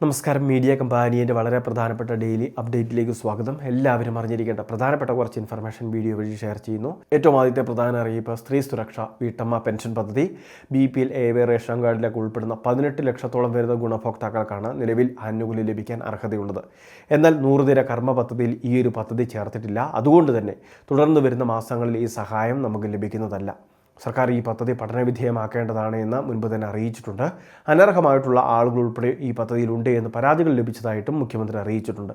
നമസ്കാരം. മീഡിയ കമ്പാനിയുടെ വളരെ പ്രധാനപ്പെട്ട ഡെയിലി അപ്ഡേറ്റിലേക്ക് സ്വാഗതം. എല്ലാവരും അറിഞ്ഞിരിക്കേണ്ട പ്രധാനപ്പെട്ട കുറച്ച് ഇൻഫർമേഷൻ വീഡിയോ വഴി ഷെയർ ചെയ്യുന്നു. ഏറ്റവും ആദ്യത്തെ പ്രധാന അറിയിപ്പ്, സ്ത്രീ സുരക്ഷ വീട്ടമ്മ പെൻഷൻ പദ്ധതി BPL AY റേഷൻ കാർഡിലേക്ക് ഉൾപ്പെടുന്ന 18 ലക്ഷത്തോളം വരുന്ന ഗുണഭോക്താക്കൾക്കാണ് നിലവിൽ ആനുകൂല്യം ലഭിക്കാൻ അർഹതയുള്ളത്. എന്നാൽ 100 ദിന കർമ്മ പദ്ധതിയിൽ ഈ ഒരു പദ്ധതി ചേർത്തിട്ടില്ല. അതുകൊണ്ട് തന്നെ തുടർന്ന് വരുന്ന മാസങ്ങളിൽ ഈ സഹായം നമുക്ക് ലഭിക്കുന്നതല്ല. സർക്കാർ ഈ പദ്ധതി പഠനവിധേയമാക്കേണ്ടതാണ് എന്ന് മുൻപ് തന്നെ അറിയിച്ചിട്ടുണ്ട്. അനർഹമായിട്ടുള്ള ആളുകൾ ഉൾപ്പെടെ ഈ പദ്ധതിയിലുണ്ട് എന്ന് പരാതികൾ ലഭിച്ചതായിട്ടും മുഖ്യമന്ത്രി അറിയിച്ചിട്ടുണ്ട്.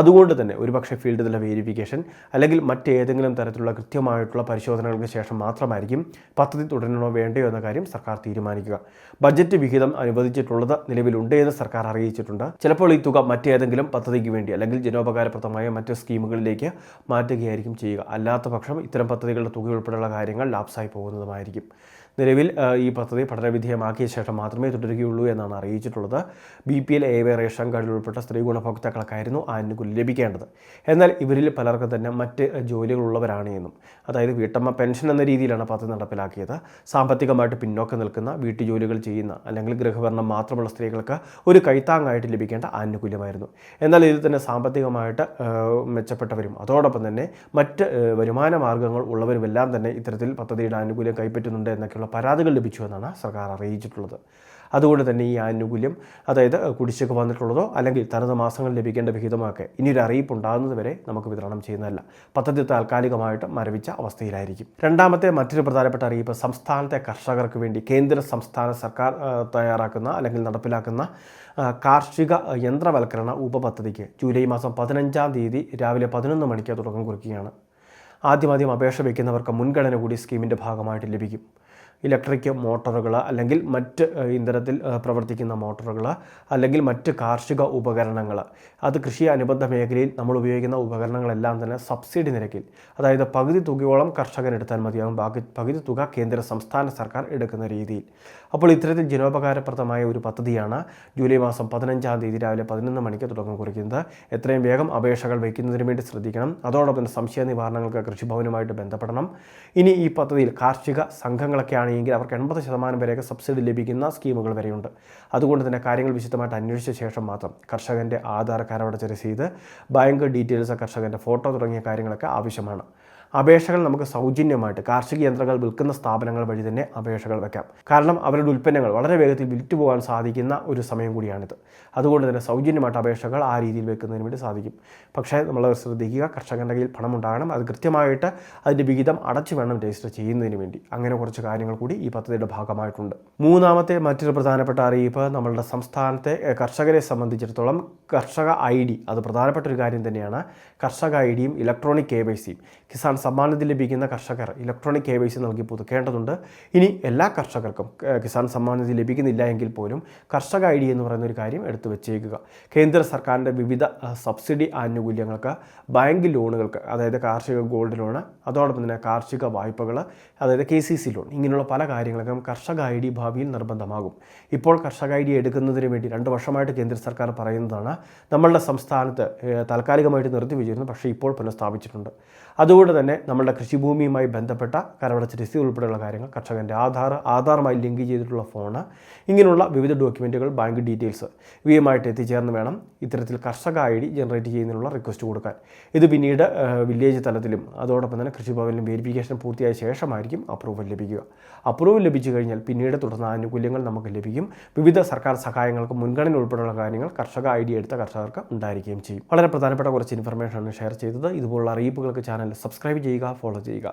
അതുകൊണ്ട് തന്നെ ഒരുപക്ഷെ ഫീൽഡ് തല വേരിഫിക്കേഷൻ അല്ലെങ്കിൽ മറ്റേതെങ്കിലും തരത്തിലുള്ള കൃത്യമായിട്ടുള്ള പരിശോധനകൾക്ക് ശേഷം മാത്രമായിരിക്കും പദ്ധതി തുടരണോ വേണ്ടയോ എന്ന കാര്യം സർക്കാർ തീരുമാനിക്കുക. ബജറ്റ് വിഹിതം അനുവദിച്ചിട്ടുള്ളത് നിലവിലുണ്ട് എന്ന് സർക്കാർ അറിയിച്ചിട്ടുണ്ട്. ചിലപ്പോൾ ഈ തുക മറ്റേതെങ്കിലും പദ്ധതിക്ക് വേണ്ടി അല്ലെങ്കിൽ ജനോപകാരപ്രദമായ മറ്റ് സ്കീമുകളിലേക്ക് മാറ്റുകയായിരിക്കും ചെയ്യുക. അല്ലാത്ത പക്ഷം ഇത്തരം പദ്ധതികളുടെ തുക ഉൾപ്പെടെയുള്ള കാര്യങ്ങൾ ലാപ്സായി പോകുന്നത് ആയിരിക്കും. നിലവിൽ ഈ പദ്ധതി പഠനവിധേയമാക്കിയ ശേഷം മാത്രമേ തുടരുകയുള്ളൂ എന്നാണ് അറിയിച്ചിട്ടുള്ളത്. BPL AY റേഷൻ കാർഡിൽ ഉൾപ്പെട്ട സ്ത്രീ ഗുണഭോക്താക്കൾക്കായിരുന്നു ആനുകൂല്യം ലഭിക്കേണ്ടത്. എന്നാൽ ഇവരിൽ പലർക്കും തന്നെ മറ്റ് ജോലികളുള്ളവരാണ് എന്നും, അതായത് വീട്ടമ്മ പെൻഷൻ എന്ന രീതിയിലാണ് പദ്ധതി നടപ്പിലാക്കിയത്. സാമ്പത്തികമായിട്ട് പിന്നോക്കം നിൽക്കുന്ന വീട്ടുജോലികൾ ചെയ്യുന്ന അല്ലെങ്കിൽ ഗൃഹഭരണം മാത്രമുള്ള സ്ത്രീകൾക്ക് ഒരു കൈത്താങ്ങായിട്ട് ലഭിക്കേണ്ട ആനുകൂല്യമായിരുന്നു. എന്നാൽ ഇതിൽ തന്നെ സാമ്പത്തികമായിട്ട് മെച്ചപ്പെട്ടവരും അതോടൊപ്പം തന്നെ മറ്റ് വരുമാന മാർഗ്ഗങ്ങൾ ഉള്ളവരുമെല്ലാം തന്നെ ഇത്തരത്തിൽ പദ്ധതിയുടെ ആനുകൂല്യം കൈപ്പറ്റുന്നുണ്ട് എന്നൊക്കെയുള്ള പരാതികൾ ലഭിച്ചു എന്നാണ് സർക്കാർ അറിയിച്ചിട്ടുള്ളത്. അതുകൊണ്ട് തന്നെ ഈ ആനുകൂല്യം, അതായത് കുടിശ്ശിക വന്നിട്ടുള്ളതോ അല്ലെങ്കിൽ തനത് മാസങ്ങളിൽ ലഭിക്കേണ്ട വിഹിതമൊക്കെ ഇനിയൊരു അറിയിപ്പ് ഉണ്ടാകുന്നത് വരെ നമുക്ക് വിതരണം ചെയ്യുന്നതല്ല. പദ്ധതി താൽക്കാലികമായിട്ട് മരവിച്ച അവസ്ഥയിലായിരിക്കും. രണ്ടാമത്തെ മറ്റൊരു പ്രധാനപ്പെട്ട അറിയിപ്പ്, സംസ്ഥാനത്തെ കർഷകർക്ക് വേണ്ടി കേന്ദ്ര സംസ്ഥാന സർക്കാർ തയ്യാറാക്കുന്ന അല്ലെങ്കിൽ നടപ്പിലാക്കുന്ന കാർഷിക യന്ത്രവൽക്കരണ ഉപപദ്ധതിക്ക് ജൂലൈ മാസം 15-ാം തീയതി രാവിലെ 11 മണിക്ക് തുടക്കം കുറിക്കുകയാണ്. ആദ്യം അപേക്ഷ വയ്ക്കുന്നവർക്ക് മുൻഗണന കൂടി സ്കീമിൻ്റെ ഭാഗമായിട്ട് ലഭിക്കും. ഇലക്ട്രിക് മോട്ടോറുകൾ അല്ലെങ്കിൽ മറ്റ് ഇന്ധനത്തിൽ പ്രവർത്തിക്കുന്ന മോട്ടോറുകൾ അല്ലെങ്കിൽ മറ്റ് കാർഷിക ഉപകരണങ്ങൾ, അത് കൃഷി അനുബന്ധ മേഖലയിൽ നമ്മൾ ഉപയോഗിക്കുന്ന ഉപകരണങ്ങളെല്ലാം തന്നെ സബ്സിഡി നിരക്കിൽ, അതായത് പകുതി തുകയോളം കർഷകൻ എടുത്താൽ മതിയാകും, ബാക്കി പകുതി തുക കേന്ദ്ര സംസ്ഥാന സർക്കാർ എടുക്കുന്ന രീതിയിൽ. അപ്പോൾ ഇത്തരത്തിൽ ജനോപകാരപ്രദമായ ഒരു പദ്ധതിയാണ് ജൂലൈ മാസം 15-ാം തീയതി രാവിലെ 11 മണിക്ക് തുടക്കം കുറിക്കുന്നത്. എത്രയും വേഗം അപേക്ഷകൾ വയ്ക്കുന്നതിന് വേണ്ടി ശ്രദ്ധിക്കണം. അതോടൊപ്പം തന്നെ സംശയ നിവാരണങ്ങൾക്ക് കൃഷിഭവനുമായിട്ട് ബന്ധപ്പെടണം. ഇനി ഈ പദ്ധതിയിൽ കാർഷിക സംഘങ്ങളൊക്കെയാണ് എങ്കിൽ അവർക്ക് 80% വരെയൊക്കെ സബ്സിഡി ലഭിക്കുന്ന സ്കീമുകൾ വരെയുണ്ട്. അതുകൊണ്ട് തന്നെ കാര്യങ്ങൾ വിശദമായിട്ട് അന്വേഷിച്ച ശേഷം മാത്രം കർഷകൻ്റെ ആധാർ, കരമടച്ച രസീത്, ബാങ്ക് ഡീറ്റെയിൽസ്, കർഷകൻ്റെ ഫോട്ടോ തുടങ്ങിയ കാര്യങ്ങളൊക്കെ ആവശ്യമാണ്. അപേക്ഷകൾ നമുക്ക് സൗജന്യമായിട്ട് കാർഷിക യന്ത്രങ്ങൾ വിൽക്കുന്ന സ്ഥാപനങ്ങൾ വഴി തന്നെ അപേക്ഷകൾ വയ്ക്കാം. കാരണം അവരുടെ ഉൽപ്പന്നങ്ങൾ വളരെ വേഗത്തിൽ വിറ്റ് പോകാൻ സാധിക്കുന്ന ഒരു സമയം കൂടിയാണിത്. അതുകൊണ്ട് തന്നെ സൗജന്യമായിട്ട് അപേക്ഷകൾ ആ രീതിയിൽ വെക്കുന്നതിന് വേണ്ടി സാധിക്കും. പക്ഷേ നമ്മൾ ശ്രദ്ധിക്കുക, കർഷകൻ്റെ കയ്യിൽ പണം ഉണ്ടാകണം. അത് കൃത്യമായിട്ട് അതിൻ്റെ വിഹിതം അടച്ചു വേണം രജിസ്റ്റർ ചെയ്യുന്നതിന് വേണ്ടി. അങ്ങനെ കുറച്ച് കാര്യങ്ങൾ കൂടി ഈ പദ്ധതിയുടെ ഭാഗമായിട്ടുണ്ട്. മൂന്നാമത്തെ മറ്റൊരു പ്രധാനപ്പെട്ട അറിയിപ്പ്, നമ്മളുടെ സംസ്ഥാനത്തെ കർഷകരെ സംബന്ധിച്ചിടത്തോളം കർഷക ID, അത് പ്രധാനപ്പെട്ട ഒരു കാര്യം തന്നെയാണ്. കർഷക IDയും ഇലക്ട്രോണിക് KYCയും കിസാൻ സമ്മാൻ നിധി ലഭിക്കുന്ന കർഷകർ ഇലക്ട്രോണിക് KYC നൽകി പുതുക്കേണ്ടതുണ്ട്. ഇനി എല്ലാ കർഷകർക്കും കിസാൻ സമ്മാൻ നിധി ലഭിക്കുന്നില്ല എങ്കിൽ പോലും കർഷക ID എന്ന് പറയുന്ന ഒരു കാര്യം എടുത്തു വെച്ചേക്കുക. കേന്ദ്ര സർക്കാരിൻ്റെ വിവിധ സബ്സിഡി ആനുകൂല്യങ്ങൾക്ക്, ബാങ്ക് ലോണുകൾക്ക്, അതായത് കാർഷിക ഗോൾഡ് ലോണ്, അതോടൊപ്പം തന്നെ കാർഷിക വായ്പകൾ, അതായത് KCC ലോൺ, ഇങ്ങനെയുള്ള പല കാര്യങ്ങൾക്കും കർഷക ID ഭാവിയിൽ നിർബന്ധമാകും. ഇപ്പോൾ കർഷക ID എടുക്കുന്നതിന് വേണ്ടി 2 വർഷമായിട്ട് കേന്ദ്ര സർക്കാർ പറയുന്നതാണ് നമ്മളുടെ സംസ്ഥാനത്ത് താൽക്കാലികമായിട്ട് നിർത്തിവെച്ചിരുന്നു, പക്ഷേ ഇപ്പോൾ പുനഃസ്ഥാപിച്ചിട്ടുണ്ട്. അതുകൊണ്ട് തന്നെ നമ്മളുടെ കൃഷിഭൂമിയുമായി ബന്ധപ്പെട്ട കരമടച്ച രസീത് ഉൾപ്പെടെയുള്ള കാര്യങ്ങൾ, കർഷകൻ്റെ ആധാറുമായി ലിങ്ക് ചെയ്തിട്ടുള്ള ഫോണ്, ഇങ്ങനെയുള്ള വിവിധ ഡോക്യുമെൻറ്റുകൾ, ബാങ്ക് ഡീറ്റെയിൽസ് ഇവയുമായിട്ട് എത്തിച്ചേർന്ന് വേണം ഇത്തരത്തിൽ കർഷക ID ജനറേറ്റ് ചെയ്യുന്നതിനുള്ള റിക്വസ്റ്റ് കൊടുക്കാൻ. ഇത് പിന്നീട് വില്ലേജ് തലത്തിലും അതോടൊപ്പം തന്നെ കൃഷിഭവനിലും വെരിഫിക്കേഷൻ പൂർത്തിയായ ശേഷമായിരിക്കും അപ്രൂവൽ ലഭിക്കുക. അപ്രൂവൽ ലഭിച്ചു കഴിഞ്ഞാൽ പിന്നീട് തുടർന്ന ആനുകൂല്യങ്ങൾ നമുക്ക് ലഭിക്കും. വിവിധ സർക്കാർ സഹായങ്ങൾക്ക് മുൻഗണന ഉൾപ്പെടെയുള്ള കാര്യങ്ങൾ കർഷക ID എടുത്ത കർഷകർക്ക് ഉണ്ടായിരിക്കുകയും ചെയ്യും. വളരെ പ്രധാനപ്പെട്ട കുറച്ച് ഇൻഫർമേഷനാണ് ഷെയർ ചെയ്തത്. ഇതുപോലുള്ള അറിയിപ്പുകൾക്ക് ചാനൽ സബ്സ്ക്രൈബ് ചെയ്യുക, ഫോളോ ചെയ്യുക.